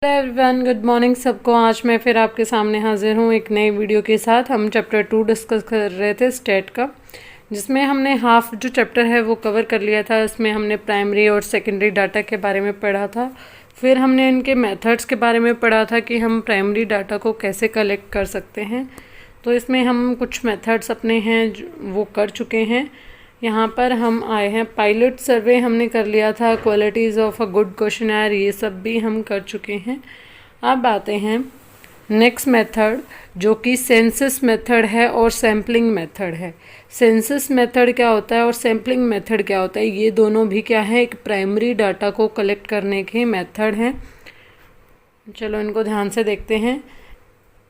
Hello everyone, good morning सबको। आज मैं फिर आपके सामने हाजिर हूँ एक नई वीडियो के साथ। हम चैप्टर 2 डिस्कस कर रहे थे स्टेट का, जिसमें हमने हाफ जो चैप्टर है वो कवर कर लिया था। इसमें हमने प्राइमरी और सेकेंडरी डाटा के बारे में पढ़ा था। फिर हमने इनके मेथड्स के बारे में पढ़ा था कि हम प्राइमरी डाटा को कैसे कलेक्ट कर सकते हैं। तो इसमें हम कुछ मेथड्स अपने हैं वो कर चुके हैं। यहाँ पर हम आए हैं, पायलट सर्वे हमने कर लिया था, qualities of a good questioner, ये सब भी हम कर चुके हैं। अब आते हैं नेक्स्ट मेथड, जो कि सेंसस मेथड है और सैम्पलिंग मेथड है। सेंसस मेथड क्या होता है और सैम्पलिंग मेथड क्या होता है, ये दोनों भी क्या है, एक प्राइमरी डाटा को कलेक्ट करने के मेथड हैं। चलो इनको ध्यान से देखते हैं।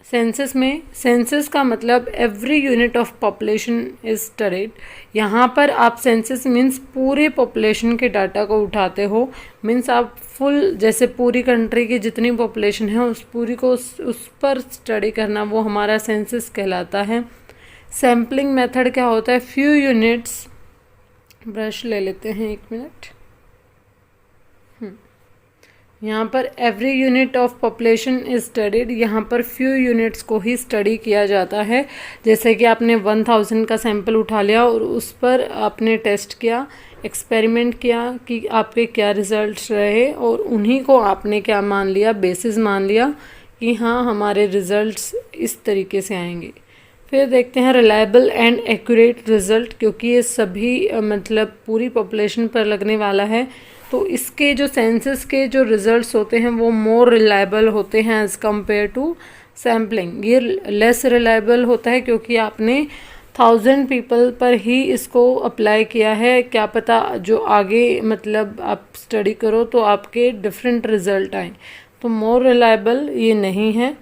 सेंसस में, सेंसस का मतलब every unit of population is studied. यहाँ पर आप सेंसस मीन्स पूरे पॉपुलेशन के डाटा को उठाते हो। मीन्स आप फुल, जैसे पूरी कंट्री की जितनी पॉपुलेशन है उस पूरी को उस पर स्टडी करना, वो हमारा सेंसस कहलाता है। सैम्पलिंग मेथड क्या होता है, फ्यू यूनिट्स, ब्रश ले लेते हैं एक मिनट। यहाँ पर every unit of population is studied, यहाँ पर फ्यू यूनिट्स को ही स्टडी किया जाता है। जैसे कि आपने 1000 का सैंपल उठा लिया और उस पर आपने टेस्ट किया, एक्सपेरिमेंट किया कि आपके क्या रिजल्ट्स रहे, और उन्हीं को आपने क्या मान लिया, बेसिस मान लिया कि हाँ हमारे रिजल्ट्स इस तरीके से आएंगे। फिर देखते हैं रिलायबल एंड एक्यूरेट रिजल्ट, क्योंकि ये सभी मतलब पूरी पॉपुलेशन पर लगने वाला है। तो इसके जो सेंसस के जो रिजल्ट्स होते हैं वो मोर रिलायबल होते हैं एज़ कम्पेयर टू सैम्पलिंग। ये लेस रिलायबल होता है क्योंकि आपने 1000 पीपल पर ही इसको अप्लाई किया है। क्या पता जो आगे मतलब आप स्टडी करो तो आपके डिफरेंट रिजल्ट आए, तो मोर रिलायबल ये नहीं है।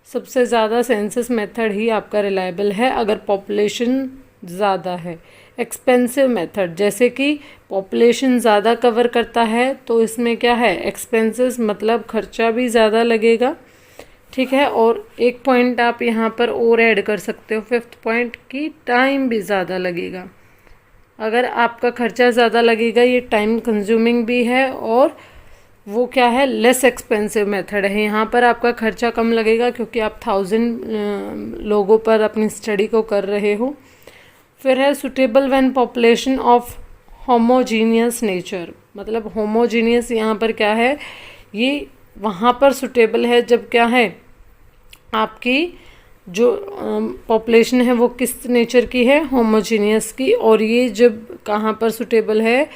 सबसे ज़्यादा सेंसस मेथड ही आपका रिलायबल है अगर पॉपुलेशन ज़्यादा है। एक्सपेंसिव मेथड, जैसे कि पॉपुलेशन ज़्यादा कवर करता है तो इसमें क्या है, एक्सपेंसेस मतलब खर्चा भी ज़्यादा लगेगा, ठीक है। और एक पॉइंट आप यहाँ पर और ऐड कर सकते हो, 5th पॉइंट की टाइम भी ज़्यादा लगेगा। अगर आपका खर्चा ज़्यादा लगेगा, ये टाइम कंज्यूमिंग भी है, और वो क्या है, लेस एक्सपेंसिव मेथड है। यहाँ पर आपका खर्चा कम लगेगा क्योंकि आप 1000 लोगों पर अपनी स्टडी को कर रहे हो। फिर है suitable when population of homogeneous nature, मतलब होमोजीनियस यहाँ पर क्या है, ये वहाँ पर सुटेबल है जब क्या है, आपकी जो पॉपुलेशन है वो किस नेचर की है, होमोजीनियस की। और ये जब कहाँ पर सुटेबल है,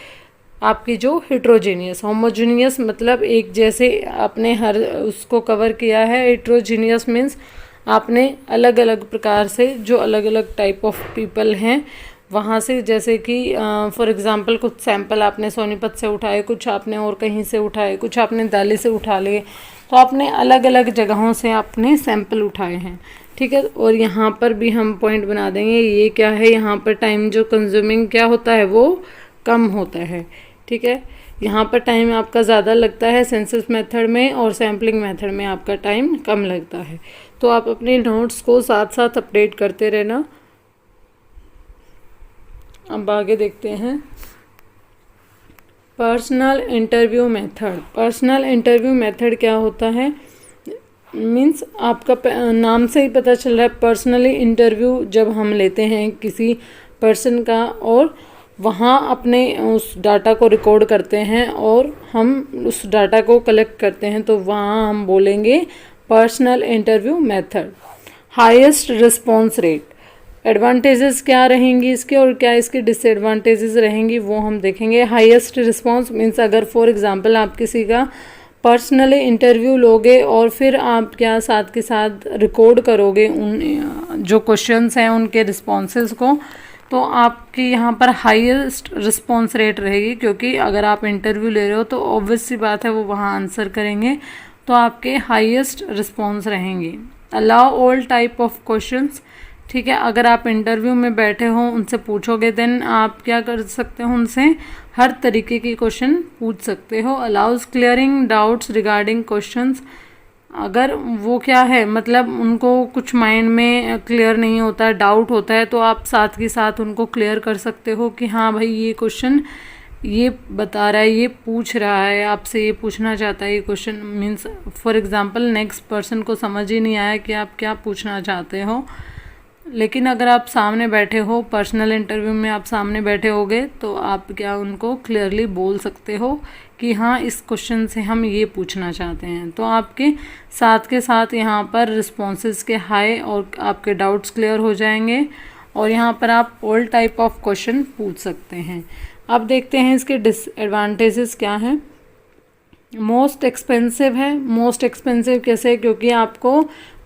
आपकी जो हेट्रोजीनियस। होमोजीनियस मतलब एक जैसे आपने हर उसको कवर किया है, हेट्रोजीनियस मीन्स आपने अलग अलग प्रकार से, जो अलग अलग टाइप ऑफ पीपल हैं वहाँ से, जैसे कि फॉर एग्जांपल कुछ सैंपल आपने सोनीपत से उठाए, कुछ आपने और कहीं से उठाए, कुछ आपने दिल्ली से उठा लिए, तो आपने अलग अलग जगहों से आपने सैंपल उठाए हैं, ठीक है। और यहाँ पर भी हम पॉइंट बना देंगे, ये क्या है, यहाँ पर टाइम जो कंज्यूमिंग क्या होता है वो कम होता है, ठीक है। यहाँ पर टाइम आपका ज़्यादा लगता है सेंसस मेथड में, और सैम्पलिंग मेथड में आपका टाइम कम लगता है। तो आप अपने नोट्स को साथ साथ अपडेट करते रहना। अब आगे देखते हैं personal interview method. Personal interview method क्या होता है, मीन्स आपका नाम से ही पता चल रहा है, पर्सनली इंटरव्यू जब हम लेते हैं किसी पर्सन का, और वहाँ अपने उस डाटा को रिकॉर्ड करते हैं और हम उस डाटा को कलेक्ट करते हैं, तो वहाँ हम बोलेंगे personal interview method. Highest response rate, advantages क्या रहेंगी इसके और क्या इसकी डिसएडवांटेजेस रहेंगी वो हम देखेंगे। हाईएस्ट रिस्पॉन्स मीन्स अगर फॉर एग्जांपल आप किसी का पर्सनली इंटरव्यू लोगे और फिर आप क्या साथ के साथ रिकॉर्ड करोगे उन जो क्वेश्चंस हैं उनके रिस्पॉन्सेज को, तो आपकी यहाँ पर हाईएस्ट रिस्पॉन्स रेट रहेगी, क्योंकि अगर आप इंटरव्यू ले रहे हो तो ऑब्वियस सी बात है वो वहाँ आंसर करेंगे, तो आपके हाईएस्ट रिस्पॉन्स रहेंगे। Allow all type of questions, ठीक है। अगर आप इंटरव्यू में बैठे हो उनसे पूछोगे, देन आप क्या कर सकते हो, उनसे हर तरीके की क्वेश्चन पूछ सकते हो। Allows clearing doubts regarding questions, अगर वो क्या है, मतलब उनको कुछ माइंड में क्लियर नहीं होता है, डाउट होता है, तो आप साथ के साथ उनको क्लियर कर सकते हो कि हाँ भाई ये क्वेश्चन ये बता रहा है, ये पूछ रहा है आपसे, ये पूछना चाहता है, ये question means for example next person को समझ ही नहीं आया कि आप क्या पूछना चाहते हो, लेकिन अगर आप सामने बैठे हो, पर्सनल इंटरव्यू में आप सामने बैठे होगे, तो आप क्या उनको क्लियरली बोल सकते हो कि हाँ इस क्वेश्चन से हम ये पूछना चाहते हैं। तो आपके साथ के साथ यहाँ पर रिस्पॉन्सेज के हाई और आपके डाउट्स क्लियर हो जाएंगे, और यहाँ पर आप ऑल टाइप ऑफ क्वेश्चन पूछ सकते हैं। अब देखते हैं इसके डिसएडवांटेजेस क्या हैं। मोस्ट एक्सपेंसिव है। मोस्ट एक्सपेंसिव कैसे? क्योंकि आपको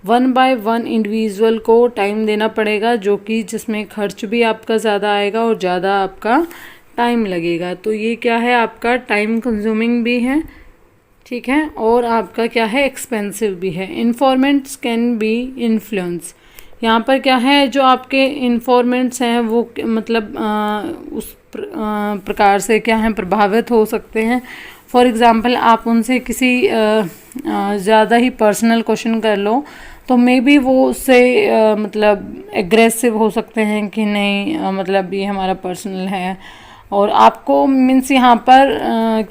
1 बाय 1 इंडिविजुअल को टाइम देना पड़ेगा, जो कि जिसमें खर्च भी आपका ज़्यादा आएगा और ज़्यादा आपका टाइम लगेगा। तो ये क्या है, आपका टाइम कंज्यूमिंग भी है, ठीक है, और आपका क्या है, एक्सपेंसिव भी है। Informants can be influence. यहाँ पर क्या है, जो आपके इन्फॉर्मेंट्स हैं वो मतलब उस प्रकार से क्या है, प्रभावित हो सकते हैं। फॉर एग्ज़ाम्पल आप उनसे किसी ज़्यादा ही पर्सनल क्वेश्चन कर लो, तो मे बी वो उससे मतलब एग्रेसिव हो सकते हैं कि नहीं, मतलब ये हमारा पर्सनल है, और आपको मीन्स यहाँ पर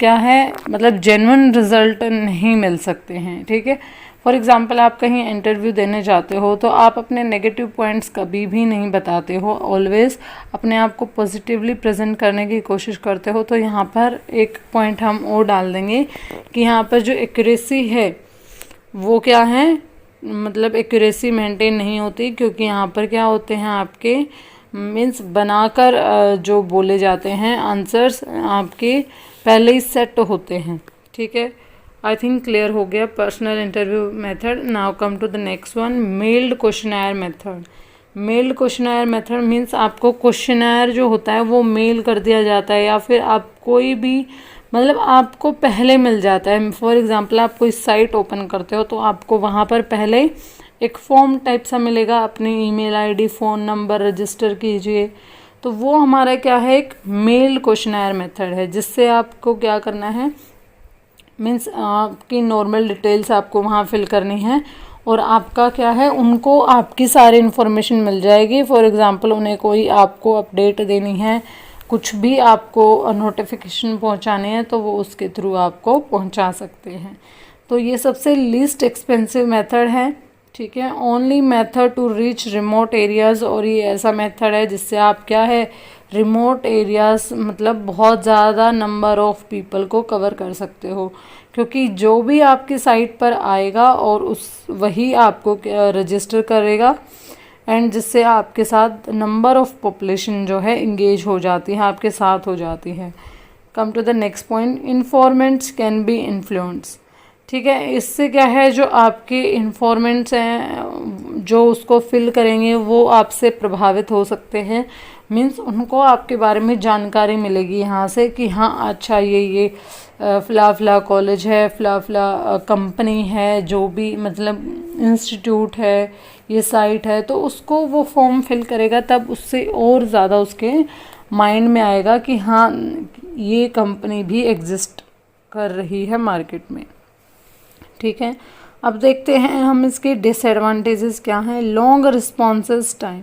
क्या है, मतलब जेन्युइन रिज़ल्ट नहीं मिल सकते हैं, ठीक है। फॉर एग्ज़ाम्पल आप कहीं इंटरव्यू देने जाते हो, तो आप अपने नेगेटिव पॉइंट्स कभी भी नहीं बताते हो, ऑलवेज़ अपने आप को पॉजिटिवली प्रेजेंट करने की कोशिश करते हो। तो यहाँ पर एक पॉइंट हम और डाल देंगे कि यहाँ पर जो एक्यूरेसी है वो क्या है, मतलब एक्यूरेसी मेंटेन नहीं होती, क्योंकि यहाँ पर क्या होते हैं, आपके मीन्स बनाकर जो बोले जाते हैं आंसर्स आपके पहले ही सेट होते हैं, ठीक है। आई थिंक क्लियर हो गया personal interview method. Now come to the next one, mailed questioner method. Mailed questioner method means आपको क्वेश्चनर जो होता है वो मेल कर दिया जाता है, या फिर आप कोई भी मतलब आपको पहले मिल जाता है। फॉर एग्जांपल आप कोई साइट ओपन करते हो, तो आपको वहाँ पर पहले एक फॉर्म टाइप सा मिलेगा, अपनी email ID, phone number register कीजिए। तो वो हमारा क्या है, एक मेल्ड क्वेश्चनर मेथड है, जिससे आपको क्या करना है, मीन्स आपकी नॉर्मल डिटेल्स आपको वहाँ फिल करनी है, और आपका क्या है, उनको आपकी सारी इन्फॉर्मेशन मिल जाएगी। फॉर एग्जांपल उन्हें कोई आपको अपडेट देनी है, कुछ भी आपको नोटिफिकेशन पहुँचाने हैं, तो वो उसके थ्रू आपको पहुँचा सकते हैं। तो ये सबसे लीस्ट एक्सपेंसिव मेथड है, ठीक है। Only method to reach remote areas, और ये ऐसा मेथड है जिससे आप क्या है, रिमोट एरियाज़ मतलब बहुत ज़्यादा नंबर ऑफ़ पीपल को कवर कर सकते हो, क्योंकि जो भी आपकी साइट पर आएगा और वही आपको रजिस्टर करेगा, एंड जिससे आपके साथ नंबर ऑफ़ पॉपुलेशन जो है इंगेज हो जाती है, आपके साथ हो जाती है। Come to the next point, informants can be influence, ठीक है। इससे क्या है, जो आपके इन्फॉर्मेंट्स हैं जो उसको फिल करेंगे वो आपसे प्रभावित हो सकते हैं, मीन्स उनको आपके बारे में जानकारी मिलेगी यहाँ से कि हाँ अच्छा ये फ़ला फ़ला कॉलेज है, फ़ला फ़ला कंपनी है, जो भी मतलब इंस्टीट्यूट है, ये साइट है, तो उसको वो फॉर्म फिल करेगा, तब उससे और ज़्यादा उसके माइंड में आएगा कि हाँ ये कंपनी भी एग्जिस्ट कर रही है मार्केट में, ठीक है। अब देखते हैं हम इसके डिसएडवांटेजेस क्या हैं। लॉन्ग रिस्पॉन्सेस टाइम,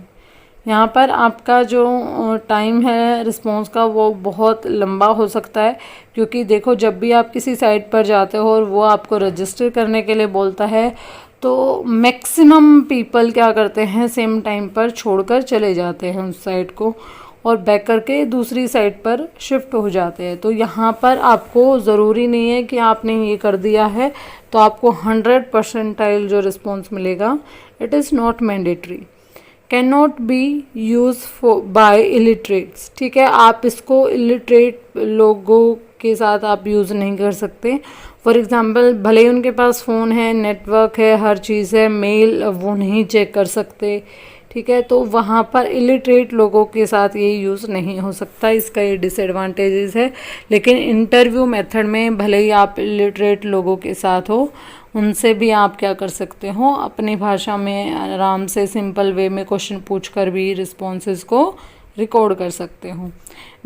यहाँ पर आपका जो टाइम है रिस्पॉन्स का वो बहुत लंबा हो सकता है, क्योंकि देखो जब भी आप किसी साइट पर जाते हो और वो आपको रजिस्टर करने के लिए बोलता है, तो मैक्सिमम पीपल क्या करते हैं, सेम टाइम पर छोड़कर चले जाते हैं उस साइट को, और बैक करके दूसरी साइट पर शिफ्ट हो जाते हैं। तो यहाँ पर आपको ज़रूरी नहीं है कि आपने ये कर दिया है तो आपको 100% जो रिस्पॉन्स मिलेगा, it is not mandatory. Can not be use for by illiterates, ठीक है। आप इसको इलिटरेट लोगों के साथ आप यूज़ नहीं कर सकते। फॉर एग्ज़ाम्पल भले ही उनके पास फ़ोन है, नेटवर्क है, हर चीज़ है, मेल वो नहीं चेक कर सकते, ठीक है। तो वहाँ पर इलिटरेट लोगों के साथ ये यूज़ नहीं हो सकता, इसका ये डिसएडवांटेजेस है। लेकिन इंटरव्यू मेथड में भले ही आप इलिटरेट लोगों के साथ हो, उनसे भी आप क्या कर सकते हो, अपनी भाषा में आराम से सिंपल वे में क्वेश्चन पूछकर भी रिस्पॉन्सेज को रिकॉर्ड कर सकते हो।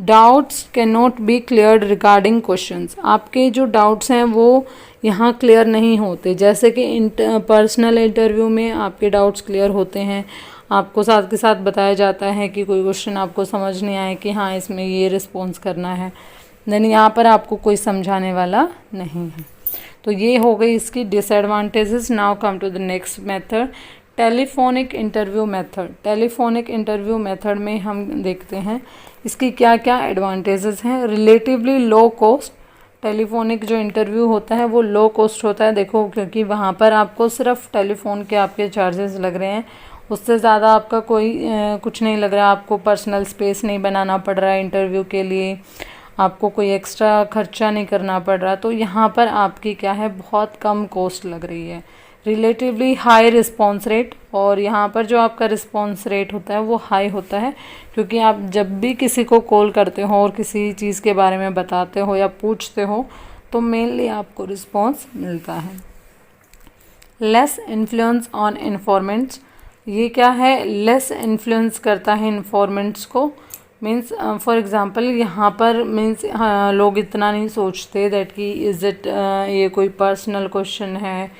Doubts can not be cleared regarding questions, आपके जो डाउट्स हैं वो यहाँ क्लियर नहीं होते। जैसे कि पर्सनल इंटरव्यू में आपके डाउट्स क्लियर होते हैं, आपको साथ के साथ बताया जाता है कि कोई क्वेश्चन आपको समझ नहीं आए कि हाँ इसमें ये रिस्पॉन्स करना है, देन यहाँ पर आपको कोई समझाने वाला नहीं है। तो ये हो गई इसकी disadvantages. Now come to the next method, telephonic interview method. Telephonic interview method में हम देखते हैं इसकी क्या क्या एडवांटेजेस हैं। रिलेटिवली लो कॉस्ट, टेलीफोनिक जो इंटरव्यू होता है वो लो कॉस्ट होता है, देखो क्योंकि वहाँ पर आपको सिर्फ टेलीफोन के आपके चार्जेस लग रहे हैं, उससे ज़्यादा आपका कोई कुछ नहीं लग रहा, आपको पर्सनल स्पेस नहीं बनाना पड़ रहा है इंटरव्यू के लिए, आपको कोई एक्स्ट्रा खर्चा नहीं करना पड़ रहा। तो यहाँ पर आपकी क्या है, बहुत कम कॉस्ट लग रही है। रिलेटिवली हाई रिस्पॉन्स रेट, और यहाँ पर जो आपका रिस्पॉन्स रेट होता है वो हाई होता है, क्योंकि आप जब भी किसी को कॉल करते हो और किसी चीज़ के बारे में बताते हो या पूछते हो तो मेनली आपको रिस्पॉन्स मिलता है। लेस इन्फ्लुएंस ऑन इन्फॉर्मेंट्स, ये क्या है, लेस इन्फ्लुएंस करता है इन्फॉर्मेंट्स को। मीन्स फॉर एग्ज़ाम्पल यहाँ पर मीन्स लोग इतना नहीं सोचते दैट कि इज़ इट ये कोई पर्सनल क्वेश्चन है,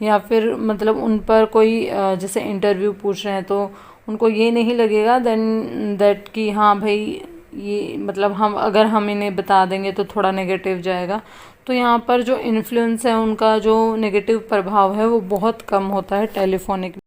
या फिर मतलब उन पर कोई जैसे इंटरव्यू पूछ रहे हैं तो उनको ये नहीं लगेगा देन दैट कि हाँ भाई ये मतलब हम इन्हें बता देंगे तो थोड़ा नेगेटिव जाएगा। तो यहाँ पर जो इन्फ्लुएंस है उनका जो नेगेटिव प्रभाव है वो बहुत कम होता है टेलीफोनिक।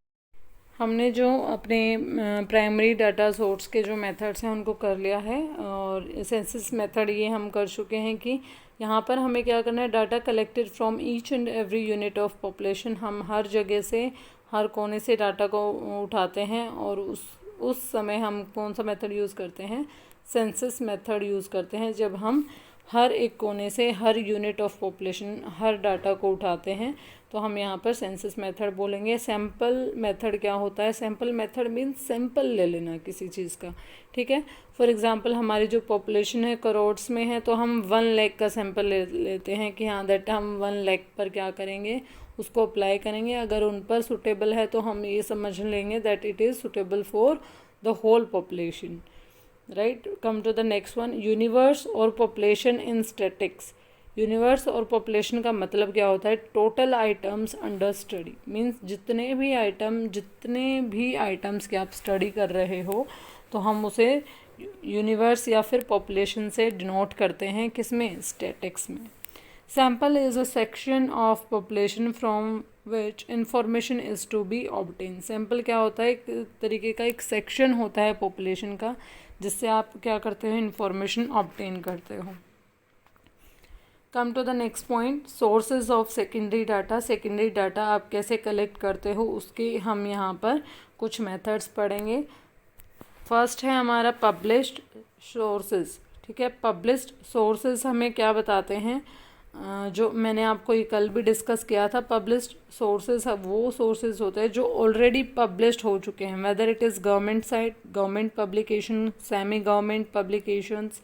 हमने जो अपने प्राइमरी डाटा सोर्स के जो मेथड्स हैं उनको कर लिया है, और सेंसस मेथड ये हम कर चुके हैं कि यहाँ पर हमें क्या करना है, data collected from each and every unit of population, हम हर जगह से हर कोने से डाटा को उठाते हैं, और उस समय हम कौन सा मेथड यूज़ करते हैं, सेंसस मेथड यूज़ करते हैं, जब हम हर एक कोने से हर यूनिट ऑफ पॉपुलेशन हर डाटा को उठाते हैं तो हम यहाँ पर सेंसस मेथड बोलेंगे। सैम्पल मेथड क्या होता है, सैम्पल मेथड मीन्स सैम्पल ले लेना किसी चीज़ का, ठीक है। फॉर एग्जांपल हमारी जो पॉपुलेशन है करोड्स में है, तो हम 1 लाख का सैम्पल लेते हैं कि हाँ दैट हम 1 लाख पर क्या करेंगे, उसको अप्लाई करेंगे। अगर उन पर सुटेबल है तो हम ये समझ लेंगे that it is suitable for the whole population, right. Come to the next one, universe और पॉपुलेशन इन स्टैटिक्स। यूनिवर्स और पॉपुलेशन का मतलब क्या होता है, total items under study, means जितने भी आइटम्स के आप स्टडी कर रहे हो तो हम उसे यूनिवर्स या फिर पॉपुलेशन से डिनोट करते हैं, किसमें, स्टैटिक्स में। Sample is a section of population from which information is to be obtain. Sample क्या होता है, एक तरीके का एक सेक्शन होता है पॉपुलेशन का जिससे आप क्या करते हो, इंफॉर्मेशन ऑब्टेन करते हो। Come to the next point, sources of secondary data. Secondary data आप कैसे कलेक्ट करते हो उसके हम यहाँ पर कुछ मेथड्स पढ़ेंगे। फर्स्ट है हमारा पब्लिश्ड सोर्सेज, ठीक है। पब्लिश्ड सोर्सेज हमें क्या बताते हैं, जो मैंने आपको ये कल भी डिस्कस किया था, पब्लिश्ड सोर्सेज वो सोर्सेज होते हैं जो ऑलरेडी पब्लिश्ड हो चुके हैं, whether it is government site, government publication, semi government publications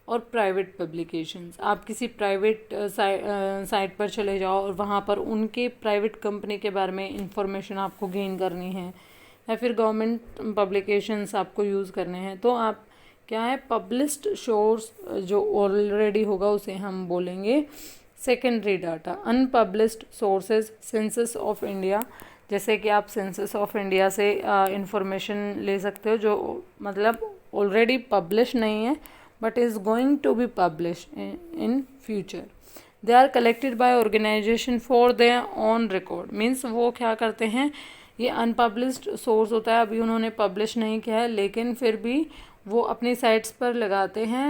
और प्राइवेट पब्लिकेशंस। आप किसी प्राइवेट साइट पर चले जाओ और वहाँ पर उनके प्राइवेट कंपनी के बारे में इंफॉर्मेशन आपको गेन करनी है, या फिर गवर्नमेंट पब्लिकेशंस आपको यूज़ करने हैं, तो आप क्या है, पब्लिश्ड सोर्स जो ऑलरेडी होगा उसे हम बोलेंगे secondary data. Unpublished sources, census of India, जैसे कि आप सेंसस ऑफ इंडिया से इंफॉर्मेशन ले सकते हो जो मतलब ऑलरेडी पब्लिश नहीं है but is going to be published in future. They are collected by organization for their own record. Means वो क्या करते हैं, ये unpublished source होता है, अभी उन्होंने publish नहीं किया है लेकिन फिर भी वो अपनी साइट्स पर लगाते हैं,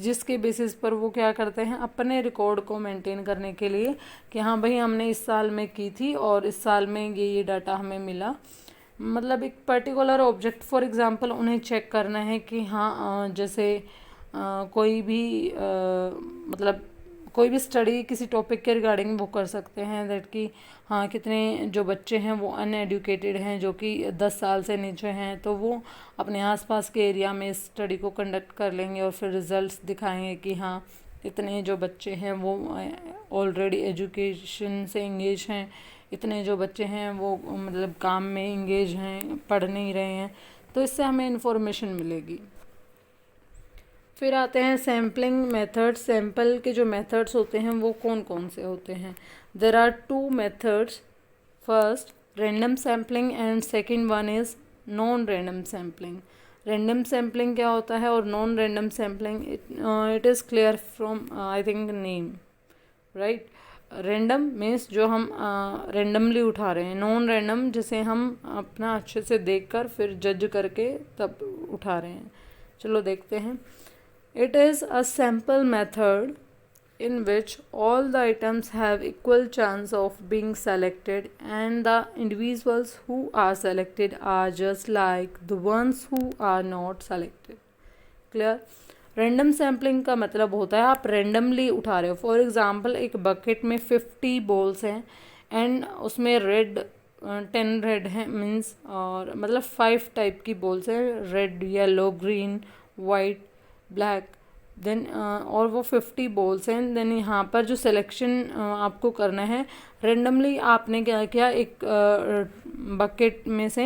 जिसके बेसिस पर वो क्या करते हैं, अपने रिकॉर्ड को मेंटेन करने के लिए कि हाँ भाई हमने इस साल में की थी और इस साल में ये डाटा हमें मिला। मतलब एक पर्टिकुलर ऑब्जेक्ट, फॉर एग्जांपल उन्हें चेक करना है कि हाँ जैसे कोई भी मतलब कोई भी स्टडी किसी टॉपिक के रिगार्डिंग वो कर सकते हैं दैट कि हाँ कितने जो बच्चे हैं वो अनएडुकेटेड हैं जो कि 10 साल से नीचे हैं, तो वो अपने आसपास के एरिया में इस स्टडी को कंडक्ट कर लेंगे और फिर रिजल्ट्स दिखाएंगे कि हाँ इतने जो बच्चे हैं वो ऑलरेडी एजुकेशन से इंगेज हैं, इतने जो बच्चे हैं वो मतलब काम में इंगेज हैं, पढ़ नहीं रहे हैं, तो इससे हमें इन्फॉर्मेशन मिलेगी। फिर आते हैं सैम्पलिंग मेथड्स। सैम्पल के जो मेथड्स होते हैं वो कौन कौन से होते हैं, there are 2 methods, first random sampling and second one is non random sampling. Random sampling क्या होता है और non random sampling, it is clear from I think name, right. Random means जो हम रैंडमली उठा रहे हैं, नॉन रैंडम जिसे हम अपना अच्छे से देखकर फिर जज करके तब उठा रहे हैं। चलो देखते हैं। It is a sample method in which all the items have equal chance of being selected and the individuals who are selected are just like the ones who are not selected. Clear? Random sampling का मतलब होता है आप randomly उठा रहे हो। For example एक bucket में 50 बॉल्स हैं एंड उसमें रेड 10 रेड हैं मीन्स, और मतलब 5 टाइप की बॉल्स हैं, red, yellow, green, white, black, then और वो 50 बॉल्स हैं। देन यहाँ पर जो सिलेक्शन आपको करना है, रेंडमली आपने क्या किया, एक बकेट में से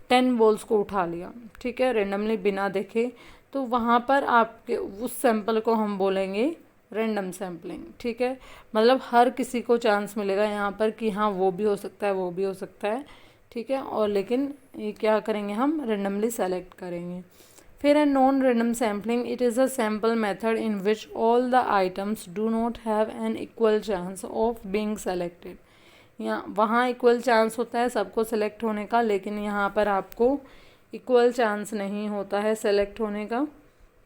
10 बॉल्स को उठा लिया, ठीक है, रेंडमली बिना देखे, तो वहाँ पर आपके उस सैंपल को हम बोलेंगे रैंडम सैम्पलिंग, ठीक है। मतलब हर किसी को चांस मिलेगा यहाँ पर कि हाँ वो भी हो सकता है, वो भी हो सकता है, ठीक है, और लेकिन ये क्या करेंगे, हम रेंडमली सेलेक्ट करेंगे। फिर है non random sampling. It is a sample method in which all the items do not have an equal chance of being selected. यहाँ वहाँ इक्वल चांस होता है सबको सेलेक्ट होने का, लेकिन यहाँ पर आपको इक्वल चांस नहीं होता है सेलेक्ट होने का।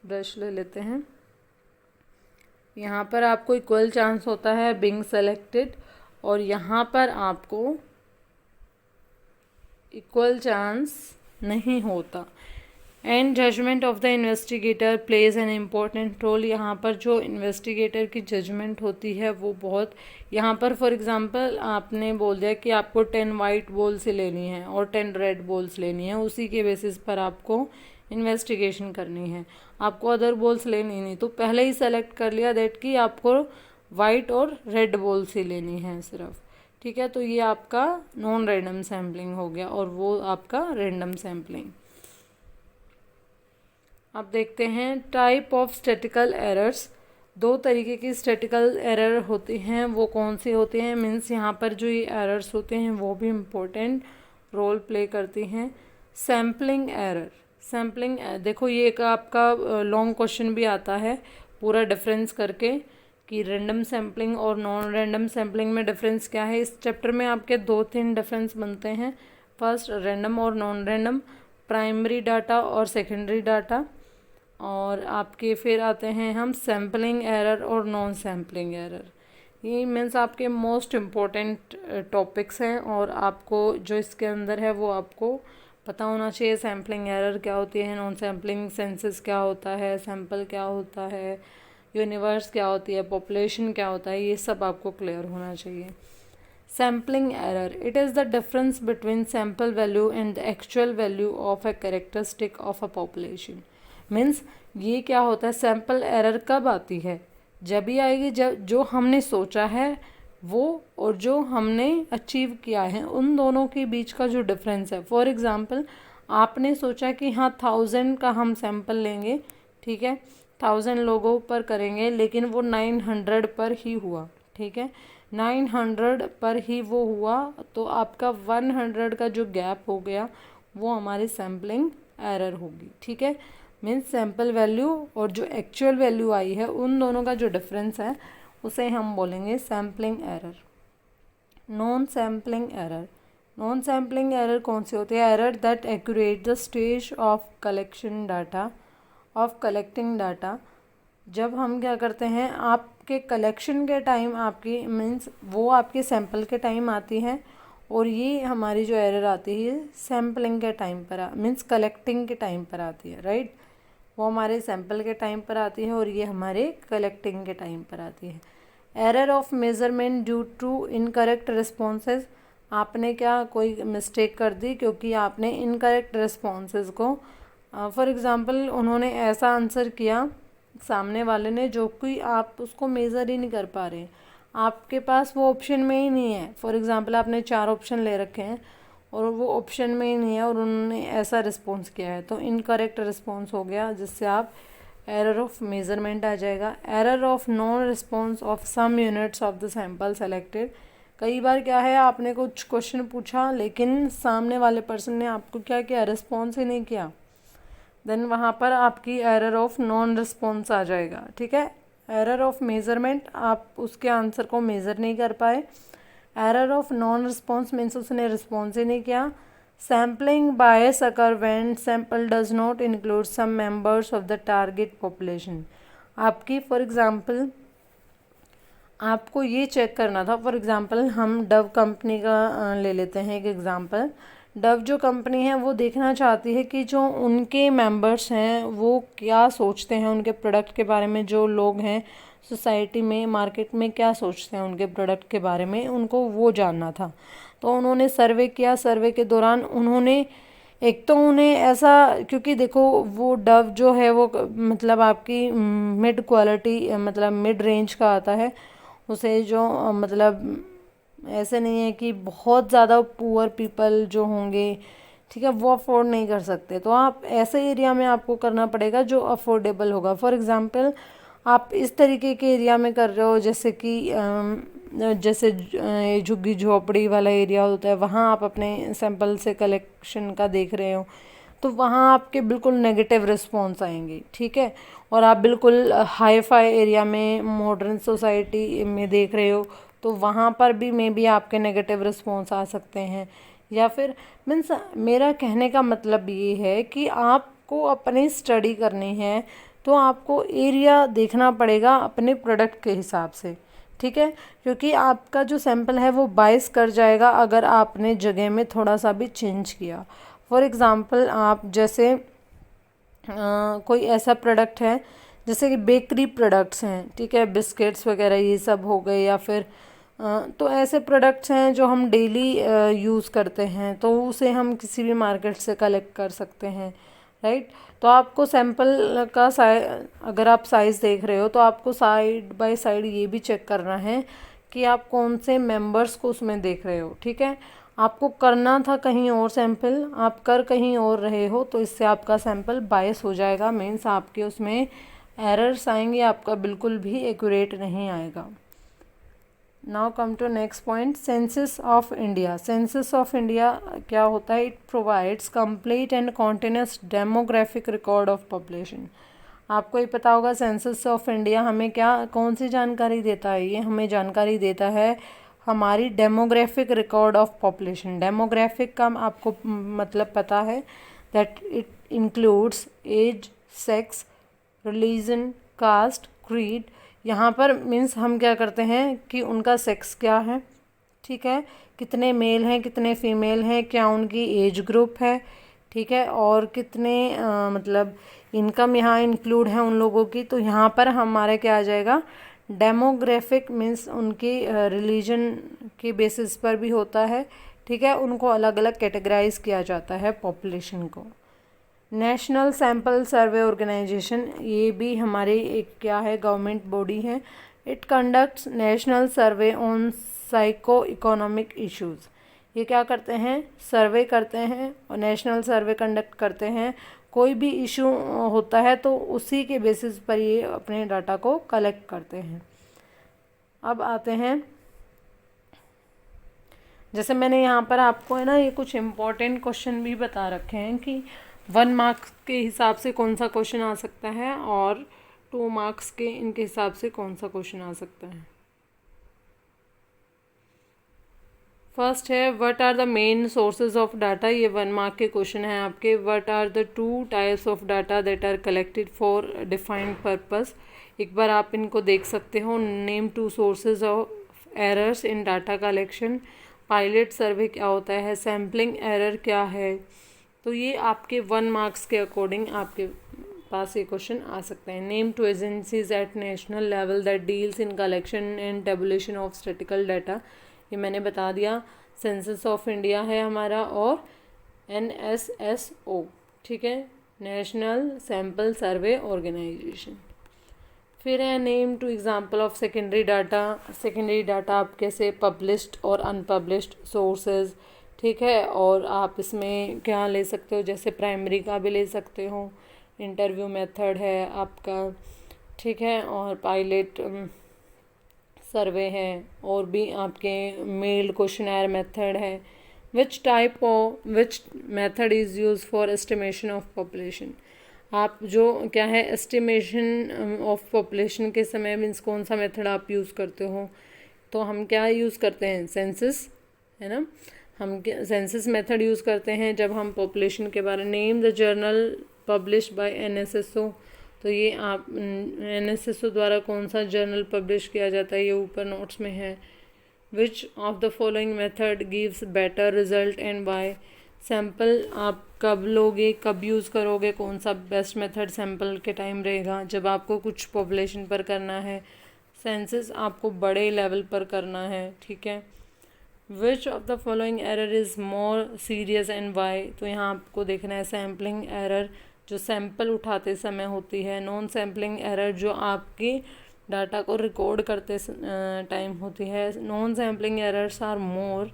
ब्रश ले लेते हैं। यहाँ पर आपको इक्वल चांस होता है बीइंग सेलेक्टेड और यहाँ पर आपको इक्वल चांस नहीं होता। And judgement of the investigator plays an important role. यहाँ पर जो इन्वेस्टिगेटर की जजमेंट होती है वो बहुत, यहाँ पर फॉर एग्जांपल आपने बोल दिया कि आपको 10 वाइट बॉल्स लेनी है और 10 रेड बॉल्स लेनी है, उसी के बेसिस पर आपको इन्वेस्टिगेशन करनी है, आपको अदर बॉल्स लेनी नहीं, तो पहले ही सेलेक्ट कर लिया दैट कि आपको वाइट और रेड बॉल्स ही लेनी है सिर्फ, ठीक है। तो ये आपका नॉन रैंडम सैम्पलिंग हो गया और वो आपका रैंडम सैम्पलिंग। अब देखते हैं टाइप ऑफ स्टैटिकल एरर्स। 2 तरीके की स्टैटिकल एरर होती हैं, वो कौन सी होती हैं, मीन्स यहाँ पर जो ये एरर्स होते हैं वो भी इम्पोर्टेंट रोल प्ले करती हैं। सैम्पलिंग एरर, सैम्पलिंग देखो ये एक आपका लॉन्ग क्वेश्चन भी आता है पूरा डिफरेंस करके कि रैंडम सैम्पलिंग और नॉन रैंडम सैम्पलिंग में डिफरेंस क्या है। इस चैप्टर में आपके 2-3 डिफरेंस बनते हैं। फर्स्ट रैंडम और नॉन रैंडम, प्राइमरी डाटा और सेकेंडरी डाटा, और आपके फिर आते हैं हम सैम्पलिंग एरर और नॉन सैम्पलिंग एरर। ये मीन्स आपके मोस्ट इम्पॉर्टेंट टॉपिक्स हैं और आपको जो इसके अंदर है वो आपको पता होना चाहिए। सैम्पलिंग एरर क्या होती है, नॉन सैम्पलिंग सेंसस क्या होता है, सैम्पल क्या होता है, यूनिवर्स क्या होती है, पॉपुलेशन क्या होता है, ये सब आपको क्लियर होना चाहिए। Sampling error, it is the difference between sample value and the actual value of a characteristic of a population. Means ये क्या होता है, सैम्पल एरर कब आती है, जब भी आएगी जब जो हमने सोचा है वो और जो हमने अचीव किया है उन दोनों के बीच का जो डिफरेंस है। फॉर एग्ज़ाम्पल आपने सोचा कि हाँ 1000 का हम सैंपल लेंगे, ठीक है, 1000 लोगों पर करेंगे, लेकिन वो 900 पर ही हुआ, ठीक है, 900 पर ही वो हुआ, तो आपका 100 का जो गैप हो गया वो हमारी सैम्पलिंग एरर होगी, ठीक है। मीन्स सैम्पल वैल्यू और जो एक्चुअल वैल्यू आई है उन दोनों का जो डिफरेंस है उसे हम बोलेंगे sampling error. Non sampling error, non sampling error कौन सी होती है, error that accurate the stage of collection data, of collecting data. जब हम क्या करते हैं, आपके कलेक्शन के टाइम आपकी मीन्स वो आपके सैंपल के टाइम आती है और ये हमारी जो एरर आती है सैम्पलिंग के टाइम पर मीन्स कलेक्टिंग के टाइम पर आती है, राइट। वो हमारे सैंपल के टाइम पर आती है और ये हमारे कलेक्टिंग के टाइम पर आती है। Error of measurement due to incorrect responses, आपने क्या कोई मिस्टेक कर दी क्योंकि आपने इनकरेक्ट रिस्पॉन्सेज को फॉर एग्ज़ाम्पल उन्होंने ऐसा आंसर किया सामने वाले ने जो कि आप उसको मेज़र ही नहीं कर पा रहे, आपके पास वो ऑप्शन में ही नहीं है। फॉर एग्ज़ाम्पल आपने 4 ऑप्शन ले रखे हैं और वो ऑप्शन में ही नहीं है और उन्होंने ऐसा रिस्पॉन्स किया है, तो इनकरेक्ट रिस्पॉन्स हो गया, जिससे आप एरर ऑफ मेजरमेंट आ जाएगा। Error of non response of some units of the sample selected, कई बार क्या है आपने कुछ क्वेश्चन पूछा लेकिन सामने वाले पर्सन ने आपको क्या किया, रिस्पॉन्स ही नहीं किया, देन वहाँ पर आपकी एरर ऑफ नॉन रिस्पॉन्स आ जाएगा, ठीक है। एरर ऑफ मेजरमेंट, आप उसके आंसर को मेज़र नहीं कर पाए। Error of non response means उसने रिस्पॉन्स ही नहीं किया। Sampling bias occur when sample does not include some members of the target population. आपकी फॉर एग्जांपल आपको ये चेक करना था, फॉर एग्जांपल हम डव कंपनी का ले लेते हैं एक एग्जांपल। डव जो कंपनी है वो देखना चाहती है कि जो उनके मेंबर्स हैं वो क्या सोचते हैं उनके प्रोडक्ट के बारे में, जो लोग हैं सोसाइटी में मार्केट में क्या सोचते हैं उनके प्रोडक्ट के बारे में, उनको वो जानना था। तो उन्होंने सर्वे किया। सर्वे के दौरान उन्होंने एक तो उन्हें ऐसा, क्योंकि देखो वो डव जो है वो मतलब आपकी मिड क्वालिटी मतलब मिड रेंज का आता है। उसे जो मतलब ऐसे नहीं है कि बहुत ज़्यादा पुअर पीपल जो होंगे, ठीक है, वो अफोर्ड नहीं कर सकते। तो आप ऐसे एरिया में आपको करना पड़ेगा जो अफोर्डेबल होगा। फॉर एग्जांपल आप इस तरीके के एरिया में कर रहे हो जैसे कि जैसे झुग्गी झोपड़ी वाला एरिया होता है, वहाँ आप अपने सैंपल से कलेक्शन का देख रहे हो, तो वहाँ आपके बिल्कुल नेगेटिव रिस्पॉन्स आएंगे, ठीक है। और आप बिल्कुल हाई फाई एरिया में मॉडर्न सोसाइटी में देख रहे हो, तो वहाँ पर भी मे बी आपके नेगेटिव रिस्पॉन्स आ सकते हैं। या फिर मीन्स मेरा कहने का मतलब ये है कि आपको अपनी स्टडी करनी है तो आपको एरिया देखना पड़ेगा अपने प्रोडक्ट के हिसाब से, ठीक है। क्योंकि आपका जो सैंपल है वो बाइस कर जाएगा अगर आपने जगह में थोड़ा सा भी चेंज किया। फॉर एग्ज़ाम्पल आप जैसे कोई ऐसा प्रोडक्ट है जैसे कि बेकरी प्रोडक्ट्स हैं, ठीक है, बिस्किट्स वगैरह ये सब हो गए, या फिर तो ऐसे प्रोडक्ट्स हैं जो हम डेली यूज़ करते हैं, तो उसे हम किसी भी मार्केट से कलेक्ट कर सकते हैं, राइट। तो आपको सैंपल का अगर आप साइज़ देख रहे हो तो आपको साइड बाय साइड ये भी चेक करना है कि आप कौन से मेंबर्स को उसमें देख रहे हो, ठीक है। आपको करना था कहीं और सैंपल, आप कर कहीं और रहे हो, तो इससे आपका सैंपल बायस हो जाएगा। मीन्स आपके उसमें एरर्स आएंगे, आपका बिल्कुल भी एक्यूरेट नहीं आएगा। Now come to next point, census of India. Census of India क्या होता है? It provides complete and continuous demographic record of population. आपको ये पता होगा सेंसस ऑफ इंडिया हमें क्या कौन सी जानकारी देता है? ये हमें जानकारी देता है हमारी demographic record of population. Demographic का आपको मतलब पता है that it includes age, sex, religion, caste, creed. यहाँ पर मीन्स हम क्या करते हैं कि उनका सेक्स क्या है, ठीक है, कितने मेल हैं कितने फीमेल हैं, क्या उनकी एज ग्रुप है, ठीक है, और कितने मतलब इनकम यहाँ इंक्लूड है उन लोगों की। तो यहाँ पर हमारा क्या आ जाएगा? डेमोग्राफिक मीन्स उनकी रिलीजन के बेसिस पर भी होता है, ठीक है, उनको अलग अलग कैटेगराइज किया जाता है पॉपुलेशन को। नेशनल सैंपल सर्वे ऑर्गेनाइजेशन, ये भी हमारी एक क्या है, गवर्नमेंट बॉडी है। It conducts national survey on psycho economic issues. ये क्या करते हैं? सर्वे करते हैं और नेशनल सर्वे कंडक्ट करते हैं। कोई भी इशू होता है तो उसी के बेसिस पर ये अपने डाटा को कलेक्ट करते हैं। अब आते हैं, जैसे मैंने यहाँ पर आपको है ना ये कुछ इम्पोर्टेंट क्वेश्चन भी बता रखे हैं कि 1 मार्क्स के हिसाब से कौन सा क्वेश्चन आ सकता है और 2 मार्क्स के इनके हिसाब से कौन सा क्वेश्चन आ सकता है। फर्स्ट है what are the main sources of data. ये 1 मार्क के क्वेश्चन है आपके। What are the 2 types of data that are collected for defined purpose. एक बार आप इनको देख सकते हो। Name 2 sources of errors in data collection. Pilot survey क्या होता है, सैम्पलिंग एरर क्या है। तो ये आपके 1 मार्क्स के अकॉर्डिंग आपके पास ये क्वेश्चन आ सकते हैं। Name 2 agencies at national level that deals in collection and tabulation of statical data. ये मैंने बता दिया, सेंसस ऑफ इंडिया है हमारा और NSSO, ठीक है, नेशनल सैंपल सर्वे ऑर्गेनाइजेशन। फिर है name 2 example of secondary data. Secondary data आप कैसे पब्लिश्ड और अनपब्लिश्ड सोर्सेज, ठीक है, और आप इसमें क्या ले सकते हो, जैसे प्राइमरी का भी ले सकते हो, इंटरव्यू मेथड है आपका, ठीक है, और पायलट सर्वे है, और भी आपके मेल क्वेश्चनर मेथड है। Which method is use for estimation of population. आप जो क्या है एस्टिमेशन ऑफ पॉपुलेशन के समय मीन्स कौन सा मेथड आप यूज़ करते हो, तो हम क्या यूज़ करते हैं, सेंसस, है ना। हम सेंसस मेथड यूज़ करते हैं जब हम पॉपुलेशन के बारे। Name the journal publish by NSSO, तो ये आप एनएसएसओ द्वारा कौन सा जर्नल पब्लिश किया जाता है, ये ऊपर नोट्स में है। Which of the following method gives better result and why, sample आप कब लोगे, कब यूज़ करोगे, कौन सा बेस्ट मेथड सैम्पल के टाइम रहेगा, जब आपको कुछ पॉपुलेशन पर करना है। सेंसस आपको बड़े लेवल पर करना है, ठीक है। Which of the following error is more serious and why, तो यहाँ आपको देखना है सैम्पलिंग एरर जो सैंपल उठाते समय होती है, नॉन सैम्पलिंग एरर जो आपकी डाटा को रिकॉर्ड करते टाइम होती है। Non sampling errors are more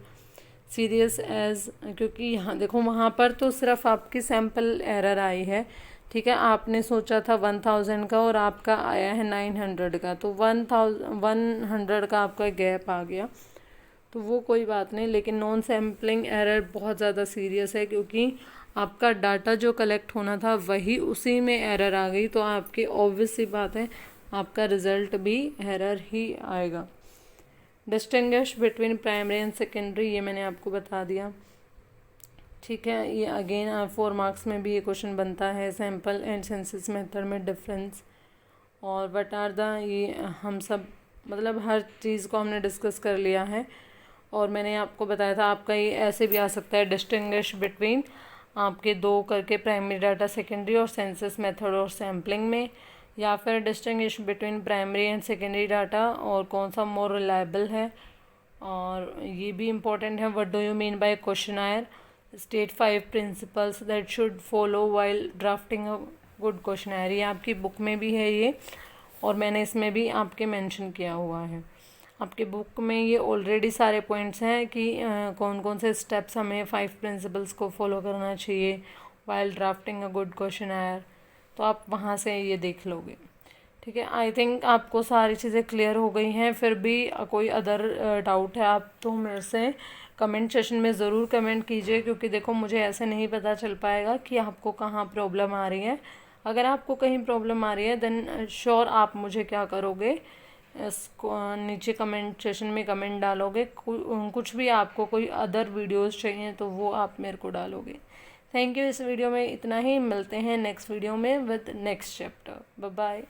serious as, क्योंकि यहाँ देखो वहाँ पर तो सिर्फ आपकी सैम्पल एरर आई है, ठीक है। आपने सोचा था 1000 का और आपका आया है 900 का, तो 100 का आपका गैप आ गया, तो वो कोई बात नहीं। लेकिन नॉन सैम्पलिंग एरर बहुत ज़्यादा सीरियस है, क्योंकि आपका डाटा जो कलेक्ट होना था वही उसी में एरर आ गई, तो आपकी ऑब्वियस सी बात है आपका रिज़ल्ट भी एरर ही आएगा। Distinguish between primary and secondary, ये मैंने आपको बता दिया, ठीक है। ये अगेन 4 मार्क्स में भी ये क्वेश्चन बनता है, सैम्पल एंड सेंसस मेथड में डिफरेंस, और व्हाट आर द, ये हम सब मतलब हर चीज़ को हमने डिस्कस कर लिया है। और मैंने आपको बताया था आपका ये ऐसे भी आ सकता है, डिस्टिंग्विश बिटवीन आपके 2 करके प्राइमरी डाटा, सेकेंडरी और सेंसस मेथड और सैम्पलिंग में, या फिर distinguish between primary and secondary data और कौन सा मोर रिलायबल है। और ये भी इम्पोर्टेंट है, what do you mean by questionnaire, state 5 principles that should follow while drafting a good questionnaire, ये आपकी बुक में भी है ये, और मैंने इसमें भी आपके मेंशन किया हुआ है। आपके बुक में ये ऑलरेडी सारे पॉइंट्स हैं कि कौन कौन से स्टेप्स हमें 5 प्रिंसिपल्स को फॉलो करना चाहिए while drafting a good questionnaire, तो आप वहाँ से ये देख लोगे, ठीक है। आई थिंक आपको सारी चीज़ें क्लियर हो गई हैं। फिर भी कोई अदर डाउट है आप तो मेरे से कमेंट सेशन में ज़रूर कमेंट कीजिए, क्योंकि देखो मुझे ऐसे नहीं पता चल पाएगा कि आपको कहाँ प्रॉब्लम आ रही है। अगर आपको कहीं प्रॉब्लम आ रही है देन श्योर आप मुझे क्या करोगे, इसको नीचे कमेंट सेशन में कमेंट डालोगे, कुछ भी आपको कोई अदर वीडियोस चाहिए तो वो आप मेरे को डालोगे। Thank you. इस वीडियो में इतना ही, मिलते हैं नेक्स्ट वीडियो में with next chapter. Bye bye.